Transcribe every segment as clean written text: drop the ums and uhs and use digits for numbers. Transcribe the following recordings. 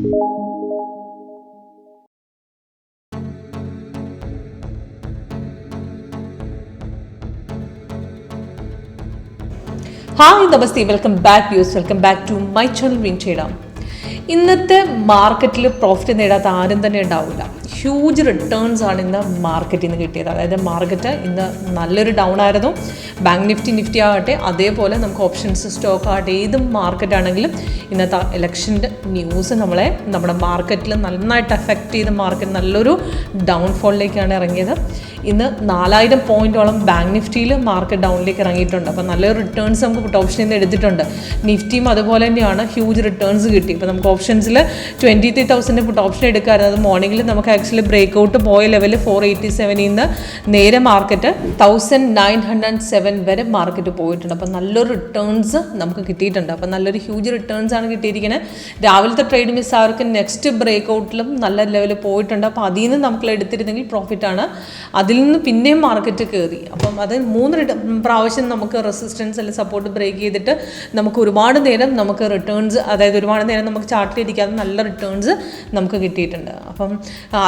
Hi നമസ്തേ, welcome back to my channel വിൻചേഡ. ഇന്നത്തെ മാർക്കറ്റിൽ പ്രോഫിറ്റ് നേടാത്ത ആരും തന്നെ ഉണ്ടാവില്ല. ഹ്യൂജ് റിട്ടേൺസ് ആണ് ഇന്ന് മാർക്കറ്റിൽ നിന്ന് കിട്ടിയത്. അതായത് മാർക്കറ്റ് ഇന്ന് നല്ലൊരു ഡൗൺ ആയിരുന്നു. ബാങ്ക് നിഫ്റ്റി ആകട്ടെ, അതേപോലെ നമുക്ക് ഓപ്ഷൻസ് സ്റ്റോക്ക് ആകട്ടെ, ഏത് മാർക്കറ്റ് ആണെങ്കിലും ഇന്നത്തെ ഇലക്ഷൻ്റെ ന്യൂസ് നമ്മുടെ മാർക്കറ്റിൽ നന്നായിട്ട് എഫക്റ്റ് ചെയ്ത് മാർക്കറ്റ് നല്ലൊരു ഡൗൺഫോളിലേക്കാണ് ഇറങ്ങിയത്. ഇന്ന് 4000 പോയിൻറ്റോളം ബാങ്ക് നിഫ്റ്റിയിൽ മാർക്കറ്റ് ഡൗണിലേക്ക് ഇറങ്ങിയിട്ടുണ്ട്. അപ്പോൾ നല്ലൊരു റിട്ടേൺസ് നമുക്ക് പുട്ട് ഓപ്ഷനിൽ നിന്ന് എടുത്തിട്ടുണ്ട്. നിഫ്റ്റിയും അതുപോലെ തന്നെയാണ് ഹ്യൂജ് റിട്ടേൺസ് കിട്ടി. ഇപ്പോൾ നമുക്ക് ഓപ്ഷൻസിൽ 23,000 പുട്ട് ഓപ്ഷൻ എടുക്കാമായിരുന്നു. അത് മോർണിംഗിൽ നമുക്ക് ആക്ച്വലി ബ്രേക്ക് ഔട്ട് പോയ ലെവൽ 487 നിന്ന് നേരെ മാർക്കറ്റ് 1907 വരെ മാർക്കറ്റ് പോയിട്ടുണ്ട്. അപ്പോൾ നല്ലൊരു റിട്ടേൺസ് നമുക്ക് കിട്ടിയിട്ടുണ്ട്. അപ്പോൾ നല്ലൊരു ഹ്യൂജ് റിട്ടേൺസ് ആണ് കിട്ടിയിരിക്കുന്നത്. രാവിലത്തെ ട്രേഡ് മിസ് അവർക്ക് നെക്സ്റ്റ് ബ്രേക്ക് ഔട്ടിലും നല്ല ലെവൽ പോയിട്ടുണ്ട്. അപ്പോൾ അതിൽ നിന്ന് നമുക്ക് എടുത്തിരുന്നെങ്കിൽ പ്രോഫിറ്റാണ്. അതിൽ നിന്ന് പിന്നെയും മാർക്കറ്റ് കയറി. അപ്പം അത് 3 പ്രാവശ്യം നമുക്ക് റെസിസ്റ്റൻസ് അല്ലെങ്കിൽ സപ്പോർട്ട് ബ്രേക്ക് ചെയ്തിട്ട് നമുക്ക് ഒരുപാട് നേരം നമുക്ക് റിട്ടേൺസ്, അതായത് ഒരുപാട് നേരം നമുക്ക് ചാർട്ടിലിരിക്കാതെ നല്ല റിട്ടേൺസ് നമുക്ക് കിട്ടിയിട്ടുണ്ട്. അപ്പം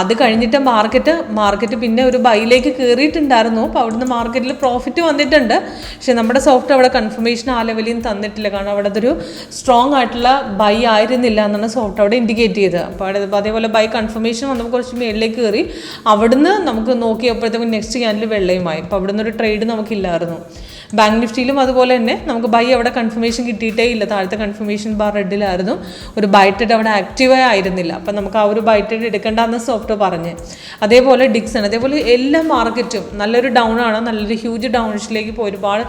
അത് കഴിഞ്ഞിട്ട് മാർക്കറ്റ് പിന്നെ ഒരു ബൈയിലേക്ക് കയറിയിട്ടുണ്ടായിരുന്നു. അപ്പോൾ അവിടുന്ന് മാർക്കറ്റിൽ പ്രോഫിറ്റ് വന്നിട്ടുണ്ട്. പക്ഷേ നമ്മുടെ സോഫ്റ്റ് അവിടെ കൺഫർമേഷൻ ആ ലെവലിൽ തന്നിട്ടില്ല. കാരണം അവിടെ അതൊരു സ്ട്രോങ് ആയിട്ടുള്ള ബൈ ആയിരുന്നില്ല എന്നാണ് സോഫ്റ്റ് അവിടെ ഇൻഡിക്കേറ്റ് ചെയ്തത്. അപ്പോൾ അതേപോലെ ബൈ കൺഫർമേഷൻ വന്നപ്പോൾ കുറച്ച് മേളിലേക്ക് കയറി. അവിടുന്ന് നമുക്ക് നോക്കിയപ്പോഴത്തേക്കും നെക്സ്റ്റ് ക്യാൻഡിൽ വെള്ളയുമായി. അപ്പോൾ അവിടുന്ന് ഒരു ട്രേഡ് നമുക്കില്ലായിരുന്നു. ബാങ്ക് നിഫ്റ്റിയിലും അതുപോലെ തന്നെ നമുക്ക് ബൈ അവിടെ കൺഫർമേഷൻ കിട്ടിയിട്ടേ ഇല്ല. താഴത്തെ കൺഫർമേഷൻ ബാർ റെഡിലായിരുന്നു. ഒരു ബൈ ട്രേഡ് അവിടെ ആക്റ്റീവേ ആയിരുന്നില്ല. അപ്പം നമുക്ക് ആ ഒരു ബൈ ട്രേഡ് എടുക്കേണ്ടെന്ന് സോഫ്റ്റ് പറഞ്ഞ്. അതേപോലെ ഡിക്സൺ, അതേപോലെ എല്ലാ മാർക്കറ്റും നല്ലൊരു ഡൗൺ ആണ്. നല്ലൊരു ഹ്യൂജ് ഡൗണിലേക്ക് പോയി ഒരുപാട്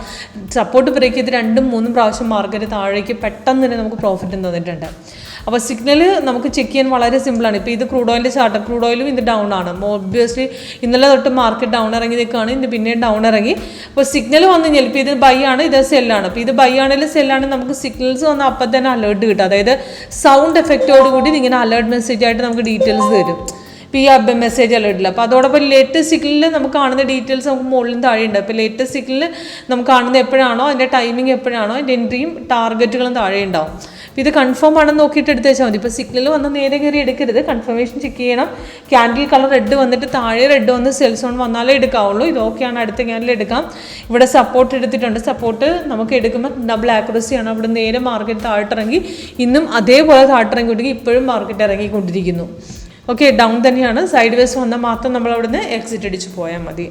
സപ്പോർട്ട് ബ്രേക്ക് ചെയ്ത് 2-3 പ്രാവശ്യം മാർക്കറ്റ് താഴേക്ക് പെട്ടെന്ന് തന്നെ നമുക്ക് പ്രോഫിറ്റ് തന്നിട്ടുണ്ട്. അപ്പോൾ സിഗ്നൽ നമുക്ക് ചെക്ക് ചെയ്യാൻ വളരെ സിമ്പിളാണ്. ഇപ്പോൾ ഇത് ക്രൂഡ് ഓയിലിൻ്റെ ചാർട്ട്, ക്രൂഡ് ഓയിലും ഇത് ഡൗൺ ആണ്. ഒബ്വിയസ്ലി ഇന്നലെ തൊട്ട് മാർക്കറ്റ് ഡൗൺ ഇറങ്ങി നിൽക്കുകയാണ്. ഇന്ന് പിന്നെയും ഡൗൺ ഇറങ്ങി. അപ്പോൾ സിഗ്നൽ വന്നു കഴിഞ്ഞാൽ ഇപ്പോൾ ഇത് ബൈ ആണ്, ഇത് സെല്ലാണ്. അപ്പോൾ ഇത് ബൈ ആണെങ്കിലും സെല്ലാണ്. നമുക്ക് സിഗ്നൽസ് വന്ന് അപ്പം തന്നെ അലേർട്ട് കിട്ടും. അതായത് സൗണ്ട് എഫക്റ്റോട് കൂടി ഇങ്ങനെ അലേർട്ട് മെസ്സേജ് ആയിട്ട് നമുക്ക് ഡീറ്റെയിൽസ് തരും. ഇപ്പോൾ ഈ മെസ്സേജ് അലേർട്ടില്ല. അപ്പോൾ അതോടൊപ്പം ലേറ്റസ്റ്റ് സിഗ്നലിൽ നമുക്ക് കാണുന്ന ഡീറ്റെയിൽസ് നമുക്ക് മുകളിലും താഴെയുണ്ട്. അപ്പോൾ ലേറ്റസ്റ്റ് സിഗ്നലിൽ നമുക്ക് കാണുന്നത് എപ്പോഴാണോ അതിൻ്റെ ടൈമിംഗ് എപ്പോഴാണോ അതിൻ്റെ എൻട്രിയും ടാർഗറ്റുകളും താഴെ ഉണ്ടാവും. ഇത് കൺഫേം ആണെന്ന് നോക്കിയിട്ട് എടുത്ത് വെച്ചാൽ മതി. ഇപ്പോൾ സിഗ്നൽ വന്ന് നേരെ കയറി എടുക്കരുത്, കൺഫർമേഷൻ ചെക്ക് ചെയ്യണം. ക്യാൻഡിൽ കളർ റെഡ് വന്നിട്ട് താഴെ റെഡ് വന്ന് സെൽസ് ഓൺ വന്നാലേ എടുക്കാവുള്ളൂ. ഇത് ഓക്കെയാണ്, അടുത്ത ക്യാൻഡിൽ എടുക്കാം. ഇവിടെ സപ്പോർട്ട് എടുത്തിട്ടുണ്ട്. സപ്പോർട്ട് നമുക്ക് എടുക്കുമ്പോൾ ഡബിൾ ആക്യുറസിയാണ്. അവിടെ നേരെ മാർക്കറ്റ് താഴ്ത്തിറങ്ങി. ഇന്നും അതേപോലെ താഴ്ത്തിറങ്ങിക്കൊണ്ടിരിക്കും. ഇപ്പോഴും മാർക്കറ്റ് ഇറങ്ങിക്കൊണ്ടിരിക്കുന്നു. ഓക്കെ, ഡൗൺ തന്നെയാണ്. സൈഡ് വേസ് വന്നാൽ മാത്രം നമ്മൾ അവിടുന്ന് എക്സിറ്റ് അടിച്ച് പോയാൽ മതി.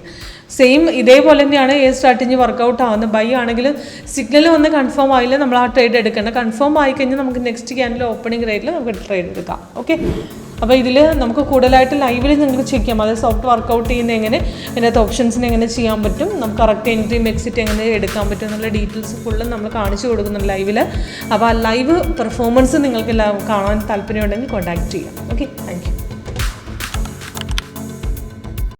സെയിം ഇതേപോലെ തന്നെയാണ് ഏത് സ്ട്രാറ്റജി വർക്കൗട്ട് ആവുന്നത്. ബൈ ആണെങ്കിൽ സിഗ്നൽ വന്ന് കൺഫേം ആയില്ല, നമ്മൾ ആ ട്രേഡ് എടുക്കണം. കൺഫേം ആയിക്കഴിഞ്ഞാൽ നമുക്ക് നെക്സ്റ്റ് ക്യാൻഡിൽ ഓപ്പണിംഗ് റേറ്റിൽ നമുക്ക് ട്രേഡ് എടുക്കാം. ഓക്കെ, അപ്പോൾ ഇതിൽ നമുക്ക് കൂടുതലായിട്ട് ലൈവിൽ നിങ്ങൾക്ക് ചെക്ക് ചെയ്യാം. അതായത് സോഫ്റ്റ് വർക്കൗട്ട് ചെയ്യുന്ന എങ്ങനെ, അതിനകത്ത് ഓപ്ഷൻസിന് എങ്ങനെ ചെയ്യാൻ പറ്റും, നമുക്ക് കറക്റ്റ് എൻട്രിയും എക്സിറ്റ് എങ്ങനെ എടുക്കാൻ പറ്റും എന്നുള്ള ഡീറ്റെയിൽസ് ഫുള്ളും നമ്മൾ കാണിച്ചു കൊടുക്കുന്നുണ്ട് ലൈവിൽ. അപ്പോൾ ആ ലൈവ് പെർഫോമൻസ് നിങ്ങൾക്ക് കാണാൻ താല്പര്യമുണ്ടെങ്കിൽ കോൺടാക്ട് ചെയ്യാം. Okay, thank you.